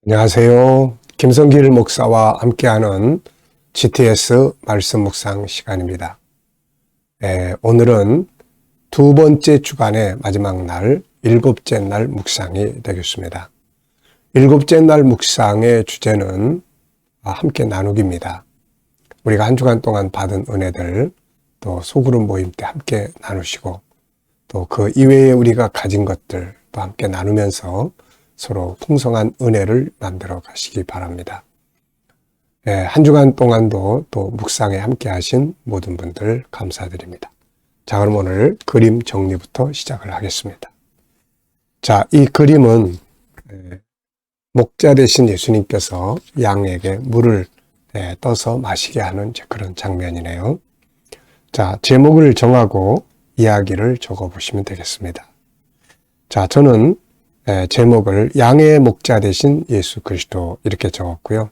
안녕하세요. 김성길 목사와 함께하는 GTS 말씀 묵상 시간입니다. 오늘은 두 번째 주간의 마지막 날, 일곱째 날 묵상이 되겠습니다. 일곱째 날 묵상의 주제는 함께 나누기입니다. 우리가 한 주간 동안 받은 은혜들, 또 소그룹 모임 때 함께 나누시고, 또 그 이외에 우리가 가진 것들 또 함께 나누면서 서로 풍성한 은혜를 만들어 가시기 바랍니다. 한 주간 동안도 또 묵상에 함께 하신 모든 분들 감사드립니다. 자, 그럼 오늘 그림 정리부터 시작을 하겠습니다. 자, 이 그림은 목자 되신 예수님께서 양에게 물을 떠서 마시게 하는 그런 장면이네요. 자, 제목을 정하고 이야기를 적어 보시면 되겠습니다. 자, 저는 제목을 양의 목자 되신 예수 그리스도 이렇게 적었고요.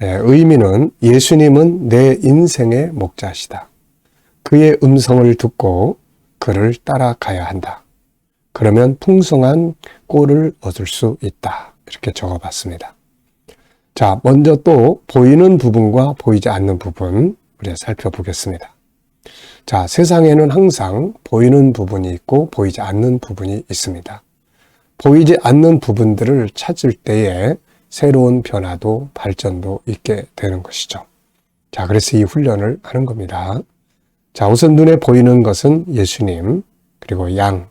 의미는 예수님은 내 인생의 목자시다. 그의 음성을 듣고 그를 따라가야 한다. 그러면 풍성한 꼴을 얻을 수 있다. 이렇게 적어봤습니다. 자, 먼저 또 보이는 부분과 보이지 않는 부분 우리가 살펴보겠습니다. 자, 세상에는 항상 보이는 부분이 있고 보이지 않는 부분이 있습니다. 보이지 않는 부분들을 찾을 때에 새로운 변화도 발전도 있게 되는 것이죠. 자, 그래서 이 훈련을 하는 겁니다. 자, 우선 눈에 보이는 것은 예수님, 그리고 양,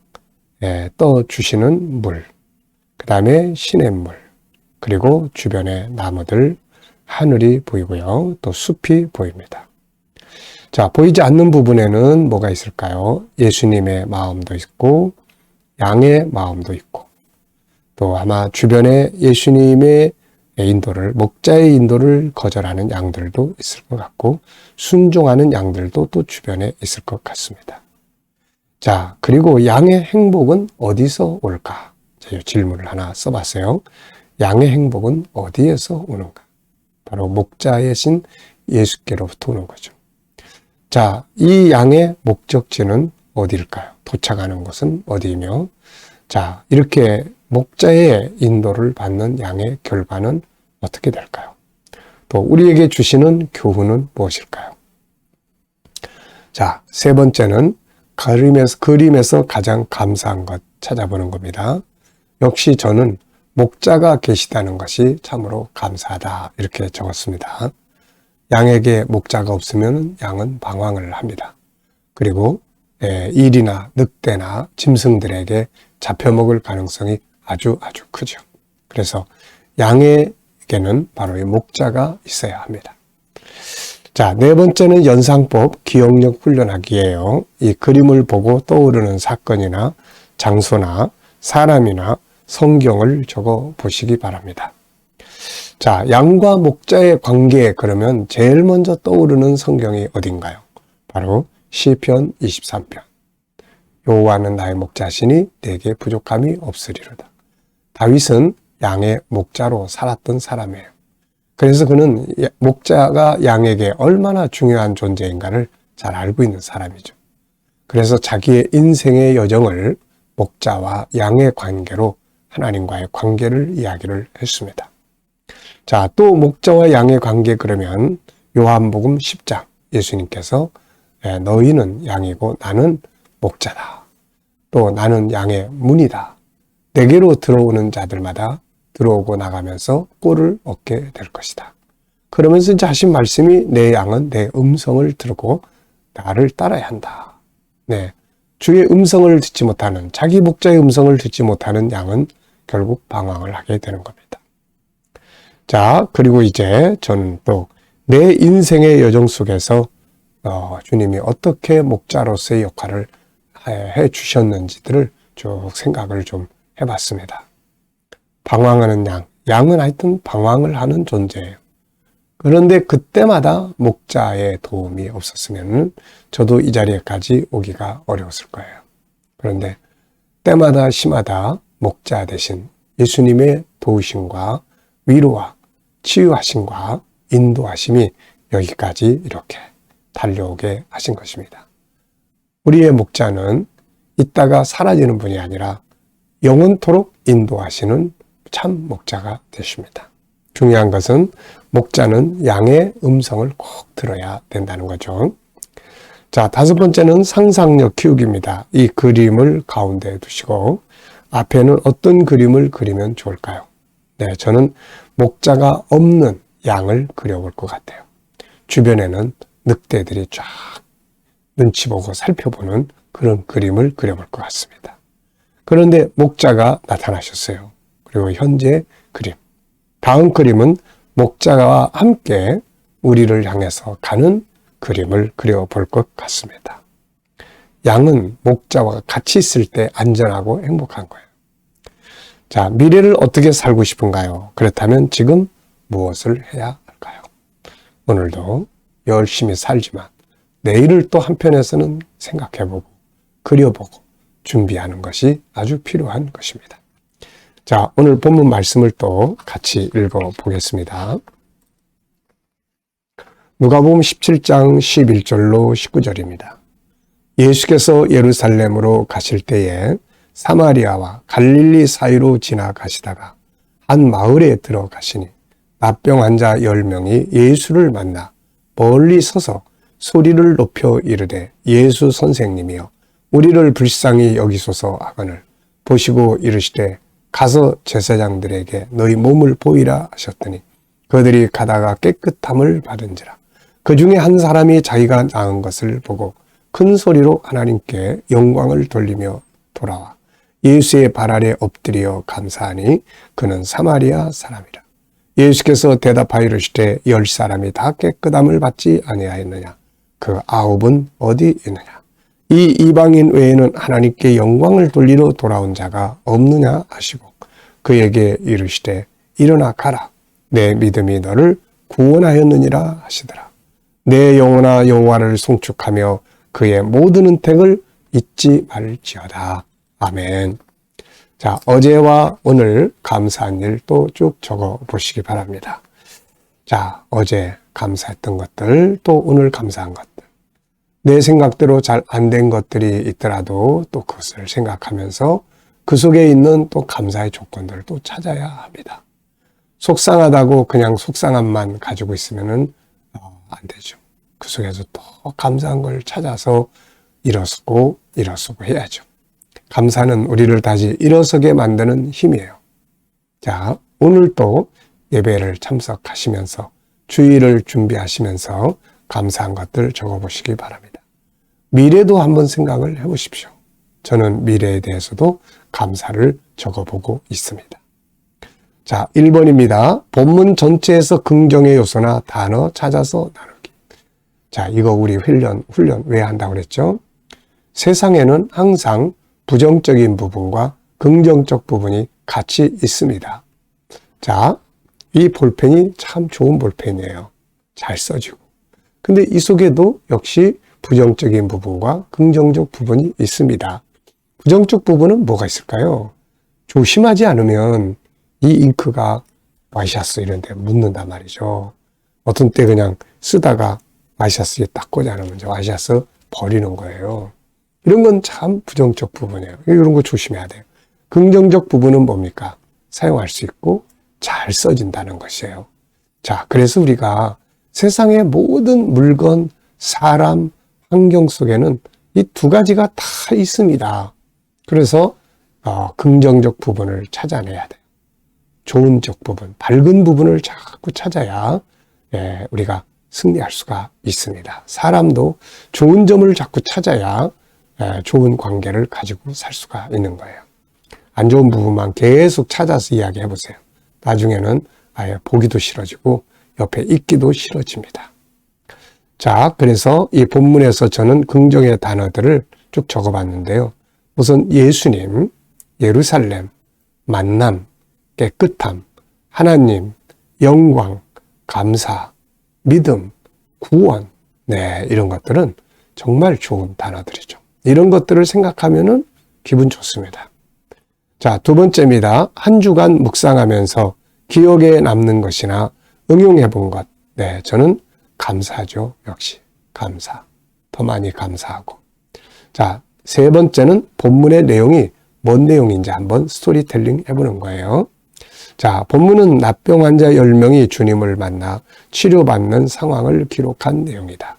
떠주시는 물, 그 다음에 시냇물, 그리고 주변의 나무들, 하늘이 보이고요. 또 숲이 보입니다. 자, 보이지 않는 부분에는 뭐가 있을까요? 예수님의 마음도 있고, 양의 마음도 있고, 또 아마 주변에 예수님의 인도를, 목자의 인도를 거절하는 양들도 있을 것 같고, 순종하는 양들도 또 주변에 있을 것 같습니다. 자, 그리고 양의 행복은 어디서 올까? 제가 질문을 하나 써봤어요. 양의 행복은 어디에서 오는가? 바로 목자이신 예수께로부터 오는 거죠. 자, 이 양의 목적지는 어디일까요? 도착하는 곳은 어디이며, 자, 이렇게 목자의 인도를 받는 양의 결과는 어떻게 될까요? 또 우리에게 주시는 교훈은 무엇일까요? 자, 세 번째는 그림에서 가장 감사한 것 찾아보는 겁니다. 역시 저는 목자가 계시다는 것이 참으로 감사하다 이렇게 적었습니다. 양에게 목자가 없으면 양은 방황을 합니다. 그리고 일이나 늑대나 짐승들에게 잡혀먹을 가능성이 아주 크죠. 그래서 양에게는 바로 이 목자가 있어야 합니다. 자, 네 번째는 연상법 기억력 훈련하기예요. 이 그림을 보고 떠오르는 사건이나 장소나 사람이나 성경을 적어 보시기 바랍니다. 자, 양과 목자의 관계 그러면 제일 먼저 떠오르는 성경이 어딘가요? 바로 시편 23편. 여호와는 나의 목자시니 내게 부족함이 없으리로다. 다윗은 양의 목자로 살았던 사람이에요. 그래서 그는 목자가 양에게 얼마나 중요한 존재인가를 잘 알고 있는 사람이죠. 그래서 자기의 인생의 여정을 목자와 양의 관계로 하나님과의 관계를 이야기를 했습니다. 자, 또 목자와 양의 관계 그러면 요한복음 10장 예수님께서 너희는 양이고 나는 목자다. 또 나는 양의 문이다. 내게로 들어오는 자들마다 들어오고 나가면서 꼴을 얻게 될 것이다. 그러면서 이제 하신 말씀이 내 양은 내 음성을 들고 나를 따라야 한다. 네, 주의 음성을 듣지 못하는, 자기 목자의 음성을 듣지 못하는 양은 결국 방황을 하게 되는 겁니다. 자, 그리고 이제 저는 또 내 인생의 여정 속에서 주님이 어떻게 목자로서의 역할을 해 주셨는지들을 쭉 생각을 좀 해봤습니다. 방황하는 양은 하여튼 방황을 하는 존재예요. 그런데 그때마다 목자의 도움이 없었으면 저도 이 자리에까지 오기가 어려웠을 거예요. 그런데 때마다 시마다 목자 대신 예수님의 도우심과 위로와 치유하심과 인도하심이 여기까지 이렇게 달려오게 하신 것입니다. 우리의 목자는 있다가 사라지는 분이 아니라 영원토록 인도하시는 참 목자가 되십니다. 중요한 것은 목자는 양의 음성을 꼭 들어야 된다는 거죠. 자, 다섯 번째는 상상력 키우기입니다. 이 그림을 가운데 두시고 앞에는 어떤 그림을 그리면 좋을까요? 네, 저는 목자가 없는 양을 그려볼 것 같아요. 주변에는 늑대들이 쫙 눈치 보고 살펴보는 그런 그림을 그려볼 것 같습니다. 그런데 목자가 나타나셨어요. 그리고 현재 그림. 다음 그림은 목자와 함께 우리를 향해서 가는 그림을 그려볼 것 같습니다. 양은 목자와 같이 있을 때 안전하고 행복한 거예요. 자, 미래를 어떻게 살고 싶은가요? 그렇다면 지금 무엇을 해야 할까요? 오늘도 열심히 살지만 내일을 또 한편에서는 생각해보고 그려보고 준비하는 것이 아주 필요한 것입니다. 자, 오늘 본문 말씀을 또 같이 읽어보겠습니다. 누가복음 17장 11절로 19절입니다. 예수께서 예루살렘으로 가실 때에 사마리아와 갈릴리 사이로 지나가시다가 한 마을에 들어가시니 납병 환자 10명이 예수를 만나 멀리 서서 소리를 높여 이르되 예수 선생님이여 우리를 불쌍히 여기소서 하거늘 보시고 이르시되 가서 제사장들에게 너희 몸을 보이라 하셨더니 그들이 가다가 깨끗함을 받은지라. 그 중에 한 사람이 자기가 나은 것을 보고 큰 소리로 하나님께 영광을 돌리며 돌아와 예수의 발 아래 엎드려 감사하니 그는 사마리아 사람이라. 예수께서 대답하여 이르시되 10사람이 다 깨끗함을 받지 아니하였느냐? 그 9은 어디 있느냐? 이 이방인 외에는 하나님께 영광을 돌리러 돌아온 자가 없느냐 하시고 그에게 이르시되 일어나 가라. 내 믿음이 너를 구원하였느니라 하시더라. 내 영혼아 여호와를 송축하며 그의 모든 은택을 잊지 말지어다. 아멘. 자, 어제와 오늘 감사한 일 또 쭉 적어 보시기 바랍니다. 자, 어제 감사했던 것들, 또 오늘 감사한 것들. 내 생각대로 잘 안 된 것들이 있더라도 또 그것을 생각하면서 그 속에 있는 또 감사의 조건들을 또 찾아야 합니다. 속상하다고 그냥 속상함만 가지고 있으면은 안 되죠. 그 속에서 또 감사한 걸 찾아서 일어서고 해야죠. 감사는 우리를 다시 일어서게 만드는 힘이에요. 자, 오늘 또 예배를 참석하시면서 주일을 준비하시면서 감사한 것들 적어보시기 바랍니다. 미래도 한번 생각을 해보십시오. 저는 미래에 대해서도 감사를 적어보고 있습니다. 자, 1번입니다. 본문 전체에서 긍정의 요소나 단어 찾아서 나누기. 자, 이거 우리 훈련 왜 한다고 그랬죠? 세상에는 항상 부정적인 부분과 긍정적 부분이 같이 있습니다. 자, 이 볼펜이 참 좋은 볼펜이에요. 잘 써지고. 근데 이 속에도 역시 부정적인 부분과 긍정적 부분이 있습니다. 부정적 부분은 뭐가 있을까요? 조심하지 않으면 이 잉크가 와이셔츠 이런 데 묻는단 말이죠. 어떤 때 그냥 쓰다가 와이셔츠에 딱 꽂아 놓으면 와이셔츠 버리는 거예요. 이런 건 참 부정적 부분이에요. 이런 거 조심해야 돼요. 긍정적 부분은 뭡니까? 사용할 수 있고 잘 써진다는 것이에요. 자, 그래서 우리가 세상의 모든 물건, 사람, 환경 속에는 이 두 가지가 다 있습니다. 그래서 긍정적 부분을 찾아내야 돼요. 좋은 쪽 부분, 밝은 부분을 자꾸 찾아야 우리가 승리할 수가 있습니다. 사람도 좋은 점을 자꾸 찾아야 좋은 관계를 가지고 살 수가 있는 거예요. 안 좋은 부분만 계속 찾아서 이야기해 보세요. 나중에는 아예 보기도 싫어지고 옆에 있기도 싫어집니다. 자, 그래서 이 본문에서 저는 긍정의 단어들을 쭉 적어봤는데요. 우선 예수님, 예루살렘, 만남, 깨끗함, 하나님, 영광, 감사, 믿음, 구원, 이런 것들은 정말 좋은 단어들이죠. 이런 것들을 생각하면은 기분 좋습니다. 자, 두 번째입니다. 한 주간 묵상하면서 기억에 남는 것이나 응용해 본 것. 저는 감사하죠. 역시 감사. 더 많이 감사하고. 자, 세 번째는 본문의 내용이 뭔 내용인지 한번 스토리텔링 해보는 거예요. 자, 본문은 납병 환자 10명이 주님을 만나 치료받는 상황을 기록한 내용이다.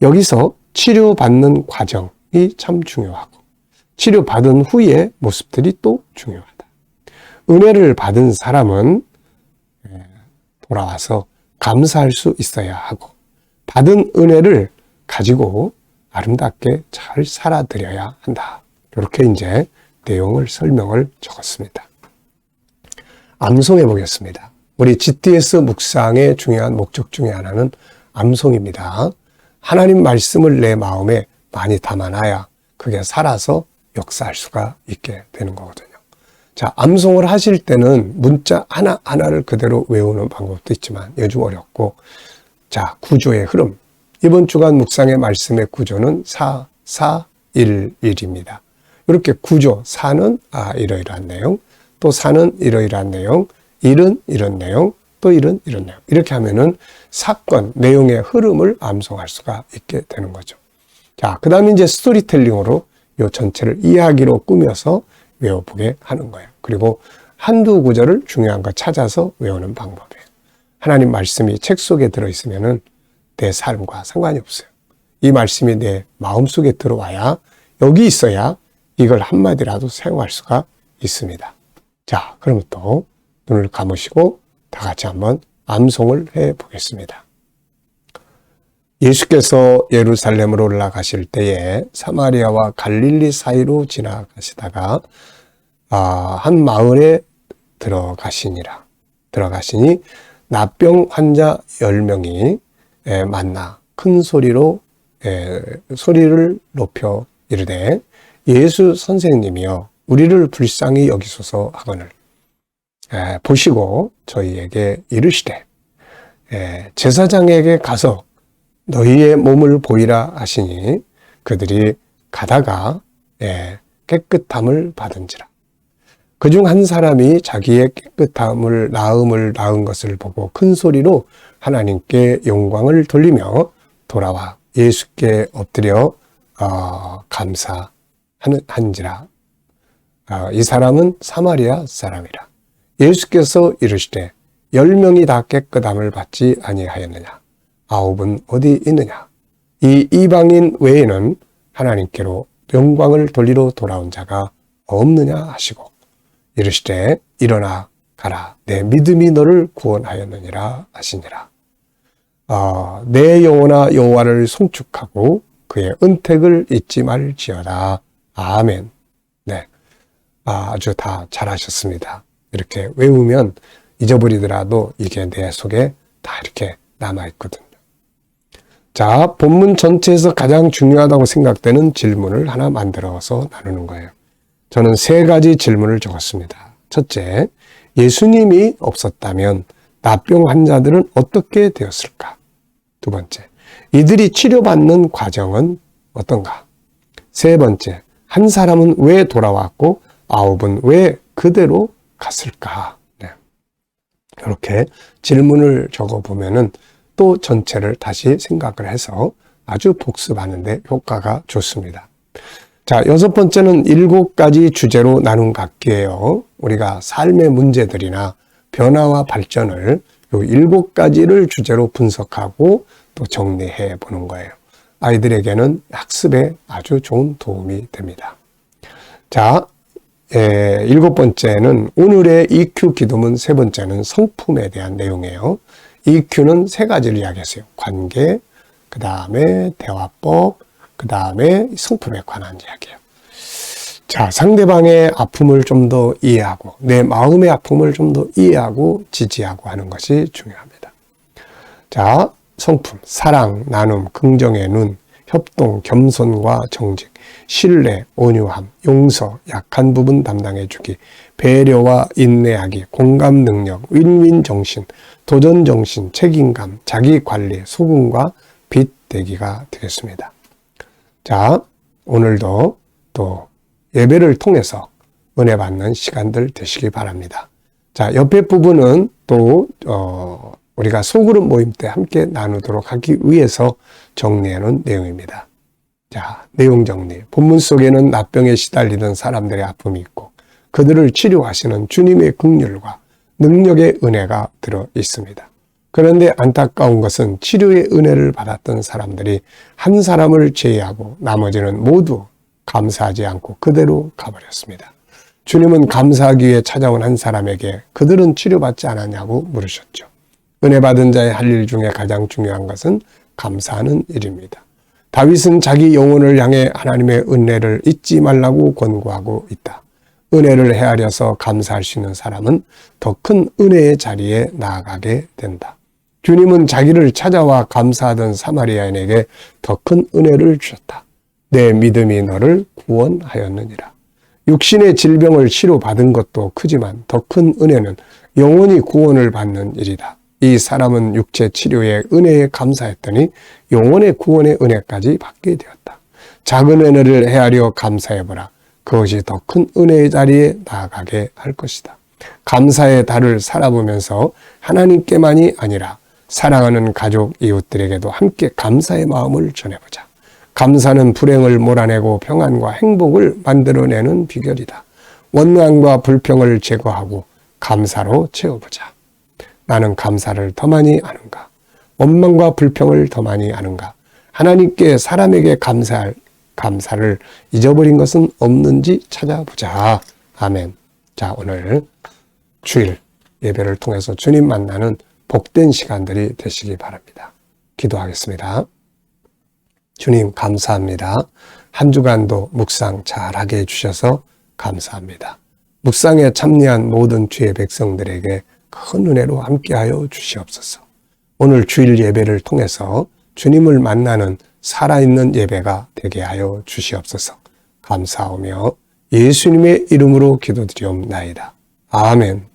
여기서 치료받는 과정이 참 중요하고 치료받은 후의 모습들이 또 중요하다. 은혜를 받은 사람은 돌아와서 감사할 수 있어야 하고 받은 은혜를 가지고 아름답게 잘 살아드려야 한다. 이렇게 이제 내용을 설명을 적었습니다. 암송해 보겠습니다. 우리 GTS 묵상의 중요한 목적 중에 하나는 암송입니다. 하나님 말씀을 내 마음에 많이 담아놔야 그게 살아서 역사할 수가 있게 되는 거거든요. 자, 암송을 하실 때는 문자 하나하나를 그대로 외우는 방법도 있지만 요즘 어렵고, 자, 구조의 흐름. 이번 주간 묵상의 말씀의 구조는 4, 4, 1, 1입니다. 이렇게 구조, 4는 이러이러한 내용, 또 4는 이러이러한 내용, 1은 이런 내용, 또 1은 이런 내용. 이렇게 하면은 사건, 내용의 흐름을 암송할 수가 있게 되는 거죠. 자, 그 다음에 이제 스토리텔링으로 이 전체를 이야기로 꾸며서 외워보게 하는 거예요. 그리고 한두 구절을 중요한 거 찾아서 외우는 방법이에요. 하나님 말씀이 책 속에 들어있으면은 내 삶과 상관이 없어요. 이 말씀이 내 마음속에 들어와야, 여기 있어야 이걸 한마디라도 사용할 수가 있습니다. 자, 그러면 또 눈을 감으시고 다 같이 한번 암송을 해 보겠습니다. 예수께서 예루살렘으로 올라가실 때에 사마리아와 갈릴리 사이로 지나가시다가 한 마을에 들어가시니 납병 환자 10명이 만나 큰 소리로 소리를 높여 이르되 예수 선생님이여 우리를 불쌍히 여기소서 하거늘 보시고 저희에게 이르시되 제사장에게 가서 너희의 몸을 보이라 하시니 그들이 가다가 깨끗함을 받은지라. 그중 한 사람이 자기의 깨끗함을 나음을 낳은 것을 보고 큰 소리로 하나님께 영광을 돌리며 돌아와 예수께 엎드려 감사한지라. 이 사람은 사마리아 사람이라. 예수께서 이르시되 10명이 다 깨끗함을 받지 아니하였느냐? 9은 어디 있느냐? 이 이방인 외에는 하나님께로 영광을 돌리러 돌아온 자가 없느냐 하시고 이르시되 일어나 가라 내 믿음이 너를 구원하였느니라 하시니라. 내 영혼아 여호와를 송축하고 그의 은택을 잊지 말지어다. 아멘. 네, 아주 다 잘하셨습니다. 이렇게 외우면 잊어버리더라도 이게 내 속에 다 이렇게 남아있거든요. 자, 본문 전체에서 가장 중요하다고 생각되는 질문을 하나 만들어서 나누는 거예요. 저는 3가지 질문을 적었습니다. 첫째, 예수님이 없었다면 납병 환자들은 어떻게 되었을까? 두 번째, 이들이 치료받는 과정은 어떤가? 세 번째, 한 사람은 왜 돌아왔고 9은 왜 그대로 갔을까? 네. 이렇게 질문을 적어보면은 또 전체를 다시 생각을 해서 아주 복습하는 데 효과가 좋습니다. 자, 6번째는 7가지 주제로 나눈 각기예요. 우리가 삶의 문제들이나 변화와 발전을 요 7가지를 주제로 분석하고 또 정리해 보는 거예요. 아이들에게는 학습에 아주 좋은 도움이 됩니다. 자, 7번째는 오늘의 EQ 기도문, 3번째는 성품에 대한 내용이에요. EQ는 3가지를 이야기했어요. 관계, 그 다음에 대화법, 그 다음에 성품에 관한 이야기예요. 자, 상대방의 아픔을 좀 더 이해하고 내 마음의 아픔을 좀 더 이해하고 지지하고 하는 것이 중요합니다. 자, 성품, 사랑, 나눔, 긍정의 눈, 협동, 겸손과 정직, 신뢰, 온유함, 용서, 약한 부분 담당해주기, 배려와 인내하기, 공감 능력, 윈윈 정신, 도전 정신, 책임감, 자기 관리, 소금과 빛 되기가 되겠습니다. 자, 오늘도 또 예배를 통해서 은혜 받는 시간들 되시기 바랍니다. 자, 옆에 부분은 또 우리가 소그룹 모임 때 함께 나누도록 하기 위해서 정리해 놓은 내용입니다. 자, 내용 정리. 본문 속에는 납병에 시달리던 사람들의 아픔이 있고 그들을 치료하시는 주님의 긍휼과 능력의 은혜가 들어 있습니다. 그런데 안타까운 것은 치료의 은혜를 받았던 사람들이 한 사람을 제외하고 나머지는 모두 감사하지 않고 그대로 가버렸습니다. 주님은 감사하기 위해 찾아온 한 사람에게 그들은 치료받지 않았냐고 물으셨죠. 은혜 받은 자의 할 일 중에 가장 중요한 것은 감사하는 일입니다. 다윗은 자기 영혼을 향해 하나님의 은혜를 잊지 말라고 권고하고 있다. 은혜를 헤아려서 감사할 수 있는 사람은 더 큰 은혜의 자리에 나아가게 된다. 주님은 자기를 찾아와 감사하던 사마리아인에게 더 큰 은혜를 주셨다. 내 믿음이 너를 구원하였느니라. 육신의 질병을 치료받은 것도 크지만 더 큰 은혜는 영원히 구원을 받는 일이다. 이 사람은 육체 치료의 은혜에 감사했더니 영혼의 구원의 은혜까지 받게 되었다. 작은 은혜를 헤아려 감사해보라. 그것이 더 큰 은혜의 자리에 나아가게 할 것이다. 감사의 달을 살아보면서 하나님께만이 아니라 사랑하는 가족, 이웃들에게도 함께 감사의 마음을 전해보자. 감사는 불행을 몰아내고 평안과 행복을 만들어내는 비결이다. 원망과 불평을 제거하고 감사로 채워보자. 나는 감사를 더 많이 아는가? 원망과 불평을 더 많이 아는가? 하나님께 사람에게 감사를 잊어버린 것은 없는지 찾아보자. 아멘. 자, 오늘 주일 예배를 통해서 주님 만나는 복된 시간들이 되시기 바랍니다. 기도하겠습니다. 주님 감사합니다. 한 주간도 묵상 잘하게 해주셔서 감사합니다. 묵상에 참여한 모든 주의 백성들에게 큰 은혜로 함께하여 주시옵소서. 오늘 주일 예배를 통해서 주님을 만나는 살아있는 예배가 되게 하여 주시옵소서. 감사하며 예수님의 이름으로 기도드리옵나이다. 아멘.